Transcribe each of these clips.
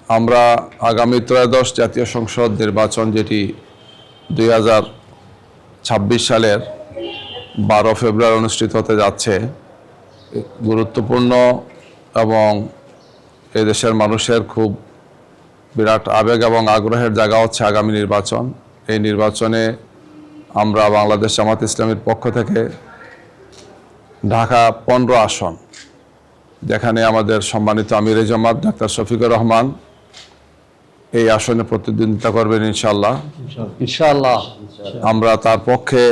আমরা আগামী ত্রয়োদশ জাতীয় সংসদ নির্বাচন, যেটি 2026 সালের 12 ফেব্রুয়ারি অনুষ্ঠিত হতে যাচ্ছে, গুরুত্বপূর্ণ এবং এদেশের মানুষের খুব বিরাট আবেগ এবং আগ্রহের জায়গা হচ্ছে আগামী নির্বাচন। এই নির্বাচনে আমরা বাংলাদেশ জামাত ইসলামীর পক্ষ থেকে ঢাকা 15 আসন, যেখানে আমাদের সম্মানিত আমিরে জামাত ডাক্তার শফিকুর রহমান এই আসনে প্রতিদ্বন্দ্বিতা করবেন ইনশাআল্লাহ। আমরা তার পক্ষে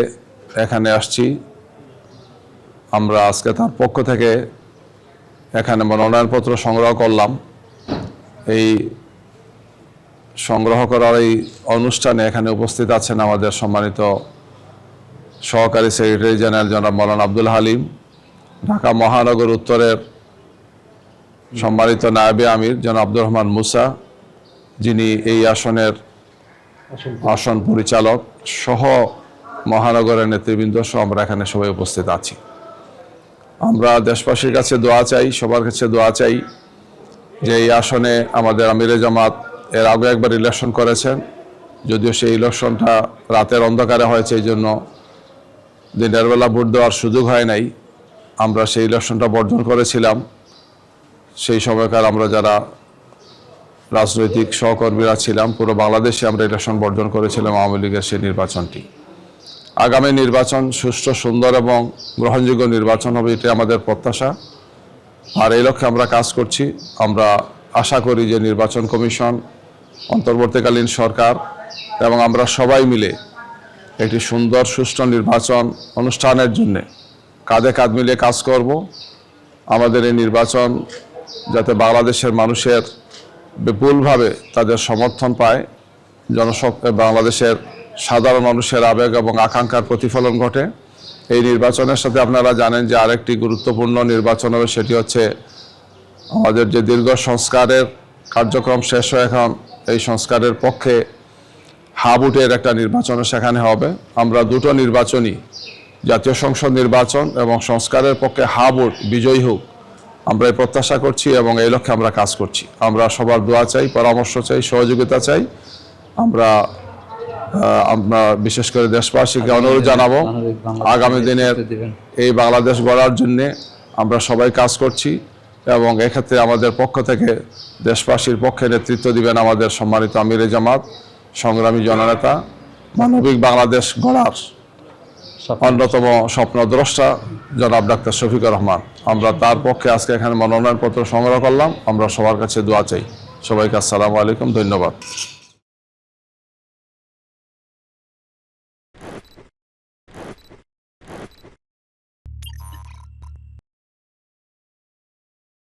এখানে আসছি। আমরা আজকে তার পক্ষ থেকে এখানে মনোনয়নপত্র সংগ্রহ করলাম। এই সংগ্রহ করার এই অনুষ্ঠানে এখানে উপস্থিত আছেন আমাদের সম্মানিত সহকারী সেক্রেটারি জেনারেল জনাব মৌলানা আব্দুল হালিম, ঢাকা মহানগর উত্তরের সম্মানিত নায়েবে আমির জনাব আব্দুর রহমান মুসা, যিনি এই আসনের আসন পরিচালক সহ মহানগরের নেতৃবৃন্দ সহ আমরা এখানে সবাই উপস্থিত আছি। আমরা দেশবাসীর কাছে দোয়া চাই, সবার কাছে দোয়া চাই যে এই আসনে আমাদের আমিরে জামাত এর আগে একবার ইলেকশন করেছেন, যদিও সেই ইলেকশনটা রাতের অন্ধকারে হয়েছে, এই জন্য দিনের বেলা ভোট দেওয়ার সুযোগ হয় নাই। আমরা সেই ইলেকশনটা বর্জন করেছিলাম। সেই সময়কার আমরা যারা রাজনৈতিক সহকর্মীরা ছিলাম, পুরো বাংলাদেশে আমরা ইলেকশন বর্জন করেছিলাম আওয়ামী লীগের সেই নির্বাচনটি। আগামী নির্বাচন সুষ্ঠু, সুন্দর এবং গ্রহণযোগ্য নির্বাচন হবে, এটি আমাদের প্রত্যাশা। আর এই লক্ষ্যে আমরা কাজ করছি। আমরা আশা করি যে নির্বাচন কমিশন, অন্তর্বর্তীকালীন সরকার এবং আমরা সবাই মিলে একটি সুন্দর সুষ্ঠু নির্বাচন অনুষ্ঠানের জন্য কাঁধে কাঁধ মিলিয়ে কাজ করব। আমাদের এই নির্বাচন যাতে বাংলাদেশের মানুষের বিপুলভাবে তাদের সমর্থন পায়, বাংলাদেশের সাধারণ মানুষের আবেগ এবং আকাঙ্ক্ষার প্রতিফলন ঘটে। এই নির্বাচনের সাথে আপনারা জানেন যে আরেকটি গুরুত্বপূর্ণ নির্বাচন হবে, সেটি হচ্ছে আমাদের যে দীর্ঘ সংস্কারের কার্যক্রম শেষ হয়ে এখন এই সংস্কারের পক্ষে হাবুটের একটা নির্বাচনও সেখানে হবে। আমরা দুটো নির্বাচনই, জাতীয় সংসদ নির্বাচন এবং সংস্কারের পক্ষে হাবুট বিজয়ী হোক, আমরা এই প্রত্যাশা করছি এবং এই লক্ষ্যে আমরা কাজ করছি। আমরা সবার দোয়া চাই, পরামর্শ চাই, সহযোগিতা চাই। আমরা বিশেষ করে দেশবাসীকে অনুরোধ জানাবো, আগামী দিনের এই বাংলাদেশ গড়ার জন্যে আমরা সবাই কাজ করছি এবং এক্ষেত্রে আমাদের পক্ষ থেকে দেশবাসীর পক্ষে নেতৃত্ব দিবেন আমাদের সম্মানিত আমিরে জামাত, সংগ্রামী জননেতা, মানবিক বাংলাদেশ গড়ার অন্যতম স্বপ্নদ্রষ্টা জনাব ডাক্তার শফিকুর রহমান। আমরা তার পক্ষে আজকে এখানে মনোনয়নপত্র সংগ্রহ করলাম। আমরা সবার কাছে দোয়া চাই। সবাইকে আসসালামু আলাইকুম, ধন্যবাদ।